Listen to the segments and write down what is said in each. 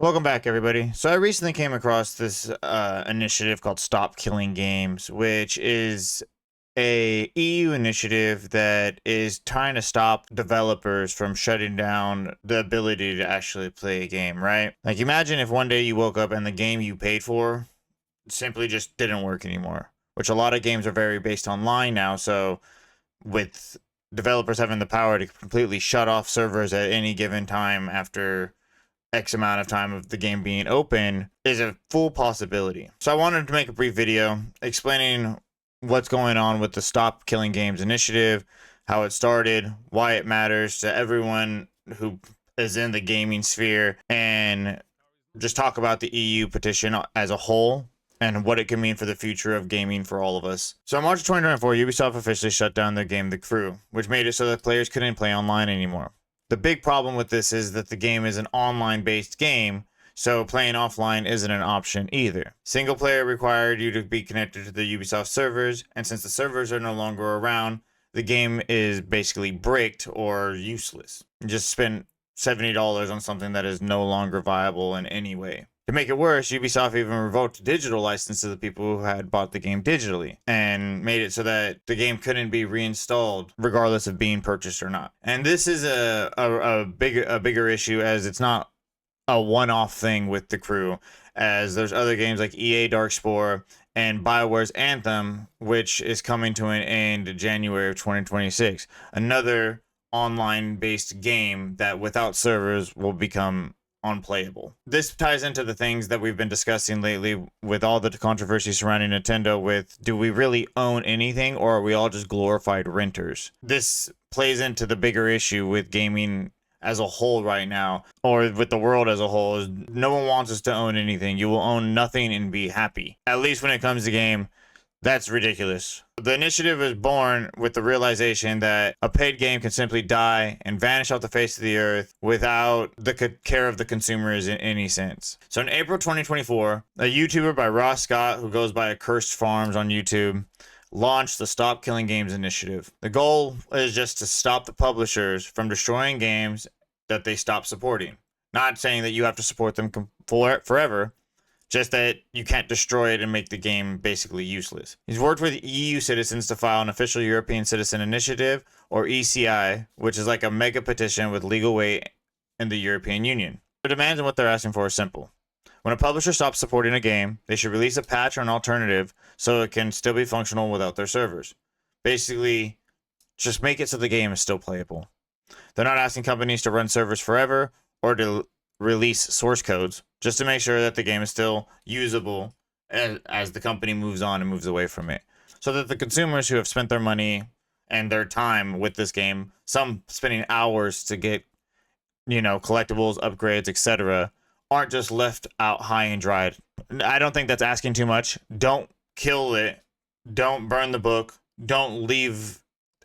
Welcome back, everybody. So I recently came across this initiative called Stop Killing Games, which is a EU initiative that is trying to stop developers from shutting down the ability to actually play a game, right? Like, imagine if one day you woke up and the game you paid for simply just didn't work anymore, which a lot of games are very based online now. So with developers having the power to completely shut off servers at any given time after X amount of time of the game being open is a full possibility. So I wanted to make a brief video explaining what's going on with the Stop Killing Games initiative, how it started, why it matters to everyone who is in the gaming sphere, and just talk about the EU petition as a whole and what it can mean for the future of gaming for all of us. So in March of 2024, Ubisoft officially shut down their game, The Crew, which made it so that players couldn't play online anymore. The big problem with this is that the game is an online-based game, so playing offline isn't an option either. Single player required you to be connected to the Ubisoft servers, and since the servers are no longer around, the game is basically bricked or useless. You just spent $70 on something that is no longer viable in any way. To make it worse, Ubisoft even revoked digital license to the people who had bought the game digitally and made it so that the game couldn't be reinstalled regardless of being purchased or not. And this is a bigger issue, as it's not a one-off thing with The Crew, as there's other games like EA Darkspore and BioWare's Anthem, which is coming to an end in January of 2026. Another online-based game that without servers will become unplayable. This ties into the things that we've been discussing lately with all the controversy surrounding Nintendo with, do we really own anything, or are we all just glorified renters? This plays into the bigger issue with gaming as a whole right now, or with the world as a whole, is no one wants us to own anything. You will own nothing and be happy. At least when it comes to game, that's ridiculous. The initiative is born with the realization that a paid game can simply die and vanish off the face of the earth without the care of the consumers in any sense. So in April 2024, a YouTuber by Ross Scott, who goes by Accursed Farms on YouTube, launched the Stop Killing Games initiative. The goal is just to stop the publishers from destroying games that they stop supporting. Not saying that you have to support them forever, just that you can't destroy it and make the game basically useless. He's worked with EU citizens to file an official European Citizen Initiative, or ECI, which is like a mega petition with legal weight in the European Union. The demands and what they're asking for is simple. When a publisher stops supporting a game, they should release a patch or an alternative so it can still be functional without their servers. Basically, just make it so the game is still playable. They're not asking companies to run servers forever or to release source codes, just to make sure that the game is still usable as the company moves on and moves away from it. So that the consumers who have spent their money and their time with this game, some spending hours to get, collectibles, upgrades, etc., aren't just left out high and dry. I don't think that's asking too much. Don't kill it. Don't burn the book. Don't leave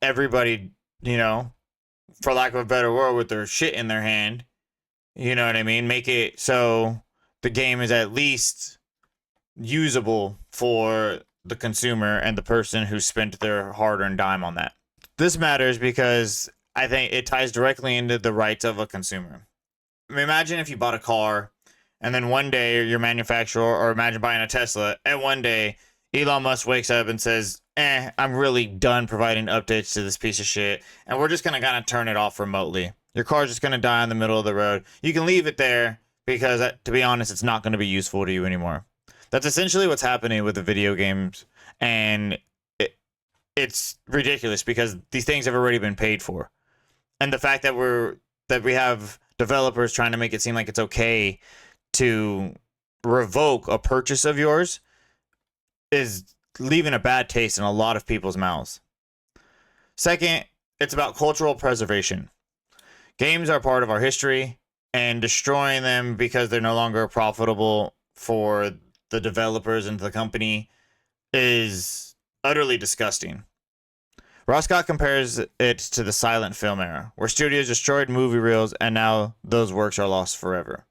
everybody, for lack of a better word, with their shit in their hand. You know what I mean? Make it so the game is at least usable for the consumer and the person who spent their hard-earned dime on that. This matters because I think it ties directly into the rights of a consumer. I mean, imagine if you bought a car and then one day your manufacturer, or imagine buying a Tesla, and one day Elon Musk wakes up and says, I'm really done providing updates to this piece of shit, and we're just going to kind of turn it off remotely. Your car's just going to die in the middle of the road. You can leave it there because, to be honest, it's not going to be useful to you anymore. That's essentially what's happening with the video games, and it's ridiculous because these things have already been paid for. And the fact that we have developers trying to make it seem like it's okay to revoke a purchase of yours is leaving a bad taste in a lot of people's mouths. Second, it's about cultural preservation. Games are part of our history, and destroying them because they're no longer profitable for the developers and the company is utterly disgusting. Ross Scott compares it to the silent film era, where studios destroyed movie reels and now those works are lost forever.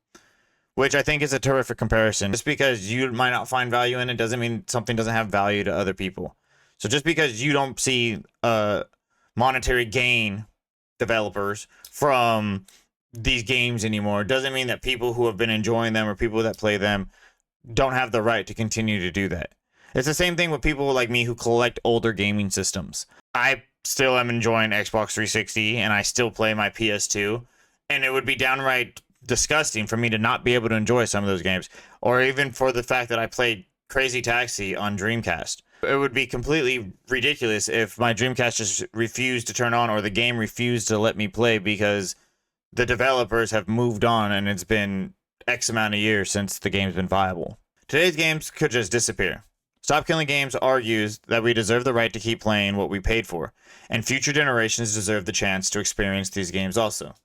Which I think is a terrific comparison. Just because you might not find value in it doesn't mean something doesn't have value to other people. So just because you don't see monetary gain, developers, from these games anymore doesn't mean that people who have been enjoying them or people that play them don't have the right to continue to do that. It's the same thing with people like me who collect older gaming systems. I still am enjoying Xbox 360 and I still play my PS2, and it would be downright disgusting for me to not be able to enjoy some of those games, or even for the fact that I played Crazy Taxi on Dreamcast. It would be completely ridiculous if my Dreamcast just refused to turn on or the game refused to let me play because the developers have moved on and it's been X amount of years since the game's been viable. Today's games could just disappear. Stop Killing Games argues that we deserve the right to keep playing what we paid for, and future generations deserve the chance to experience these games also.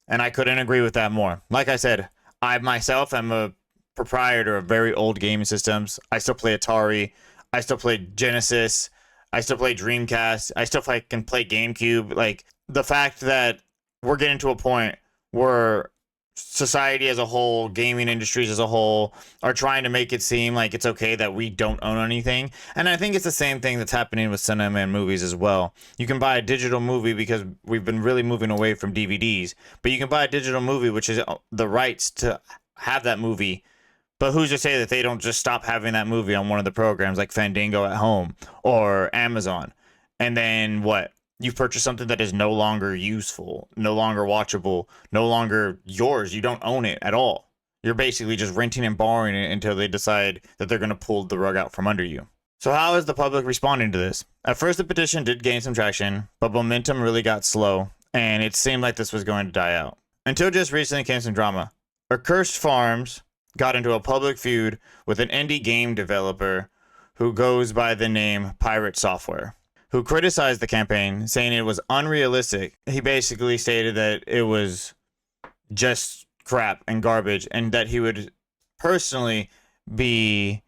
And I couldn't agree with that more. Like I said, I myself am a proprietor of very old gaming systems. I still play Atari. I still play Genesis. I still play Dreamcast. I still can play GameCube. Like, the fact that we're getting to a point where society as a whole, gaming industries as a whole, are trying to make it seem like it's okay that we don't own anything. And I think it's the same thing that's happening with cinema and movies as well. You can buy a digital movie because we've been really moving away from DVDs, but you can buy a digital movie, which is the rights to have that movie. But who's to say that they don't just stop having that movie on one of the programs like Fandango at home or Amazon? And then what? You've purchased something that is no longer useful, no longer watchable, no longer yours. You don't own it at all. You're basically just renting and borrowing it until they decide that they're going to pull the rug out from under you. So how is the public responding to this? At first, the petition did gain some traction, but momentum really got slow, and it seemed like this was going to die out. Until just recently came some drama. Accursed Farms got into a public feud with an indie game developer who goes by the name Pirate Software, who criticized the campaign, saying it was unrealistic. He basically stated that it was just crap and garbage, and that he would personally be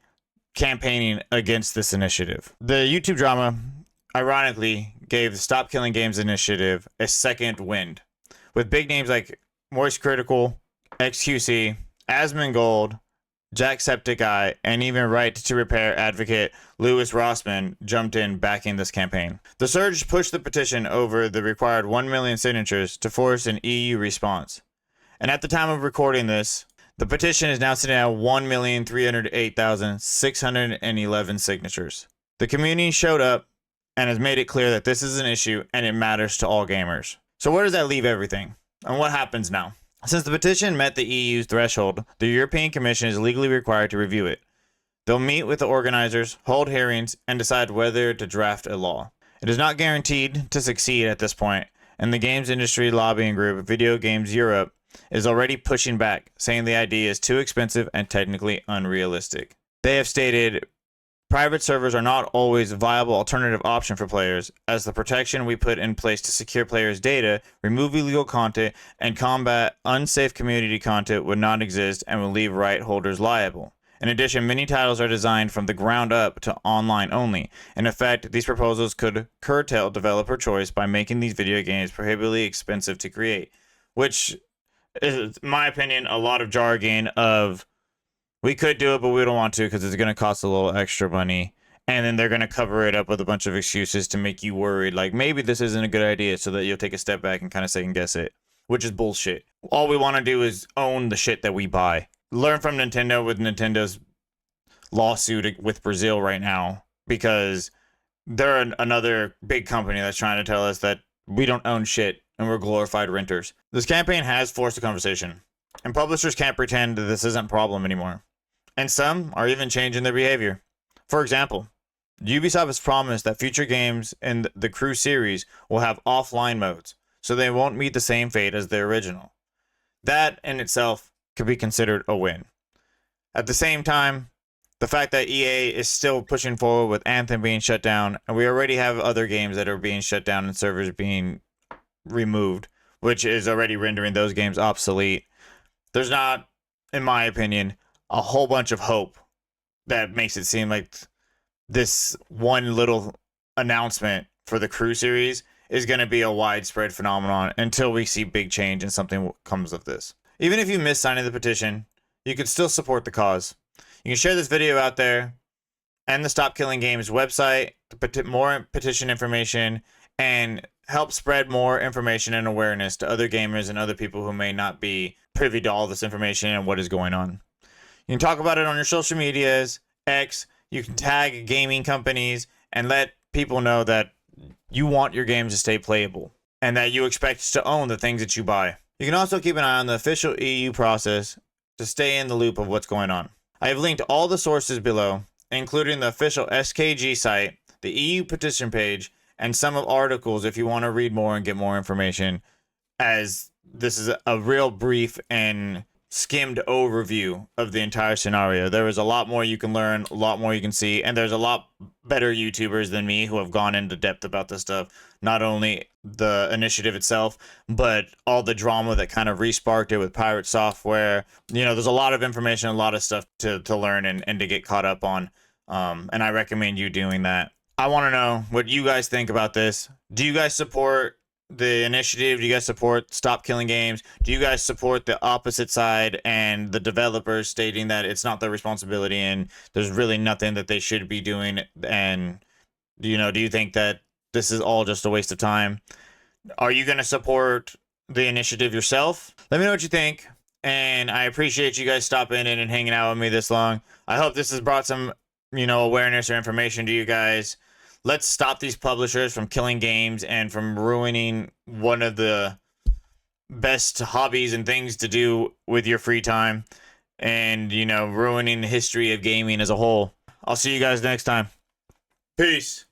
campaigning against this initiative. The YouTube drama, ironically, gave the Stop Killing Games initiative a second wind, with big names like Moist Critical, XQC, Asmongold, Jacksepticeye, and even Right to Repair advocate Louis Rossman jumped in backing this campaign. The surge pushed the petition over the required 1 million signatures to force an EU response. And at the time of recording this, the petition is now sitting at 1,308,611 signatures. The community showed up and has made it clear that this is an issue and it matters to all gamers. So where does that leave everything? And what happens now? Since the petition met the EU's threshold, the European Commission is legally required to review it. They'll meet with the organizers, hold hearings, and decide whether to draft a law. It is not guaranteed to succeed at this point, and the games industry lobbying group Video Games Europe is already pushing back, saying the idea is too expensive and technically unrealistic. They have stated private servers are not always a viable alternative option for players, as the protection we put in place to secure players' data, remove illegal content, and combat unsafe community content would not exist and would leave right holders liable. In addition, many titles are designed from the ground up to online only. In effect, these proposals could curtail developer choice by making these video games prohibitively expensive to create, which is, in my opinion, a lot of jargon of we could do it, but we don't want to because it's going to cost a little extra money. And then they're going to cover it up with a bunch of excuses to make you worried. Like, maybe this isn't a good idea, so that you'll take a step back and kind of second guess it, which is bullshit. All we want to do is own the shit that we buy. Learn from Nintendo with Nintendo's lawsuit with Brazil right now, because they're another big company that's trying to tell us that we don't own shit and we're glorified renters. This campaign has forced a conversation, and publishers can't pretend that this isn't a problem anymore. And some are even changing their behavior. For example, Ubisoft has promised that future games in the Crew series will have offline modes, so they won't meet the same fate as the original. That in itself could be considered a win. At the same time, the fact that EA is still pushing forward with Anthem being shut down, and we already have other games that are being shut down and servers being removed, which is already rendering those games obsolete. There's not, in my opinion, a whole bunch of hope that makes it seem like this one little announcement for the Crew series is going to be a widespread phenomenon until we see big change and something comes of this. Even if you miss signing the petition, you can still support the cause. You can share this video out there and the Stop Killing Games website, more petition information, and help spread more information and awareness to other gamers and other people who may not be privy to all this information and what is going on. You can talk about it on your social medias, X. You can tag gaming companies and let people know that you want your games to stay playable and that you expect to own the things that you buy. You can also keep an eye on the official EU process to stay in the loop of what's going on. I have linked all the sources below, including the official SKG site, the EU petition page, and some of articles if you want to read more and get more information, as this is a real brief and skimmed overview of the entire scenario. There is a lot more you can learn, a lot more you can see, and there's a lot better YouTubers than me who have gone into depth about this stuff. Not only the initiative itself, but all the drama that kind of resparked it with pirate software. You know, there's a lot of information, a lot of stuff to learn and to get caught up on. And I recommend you doing that. I want to know what you guys think about this. Do you guys support the initiative? Do you guys support Stop Killing Games? Do you guys support the opposite side and the developers stating that it's not their responsibility and there's really nothing that they should be doing? And, you know, do you think that this is all just a waste of time? Are you going to support the initiative yourself? Let me know what you think. And I appreciate you guys stopping in and hanging out with me this long. I hope this has brought some, you know, awareness or information to you guys. Let's stop these publishers from killing games and from ruining one of the best hobbies and things to do with your free time, and, you know, ruining the history of gaming as a whole. I'll see you guys next time. Peace.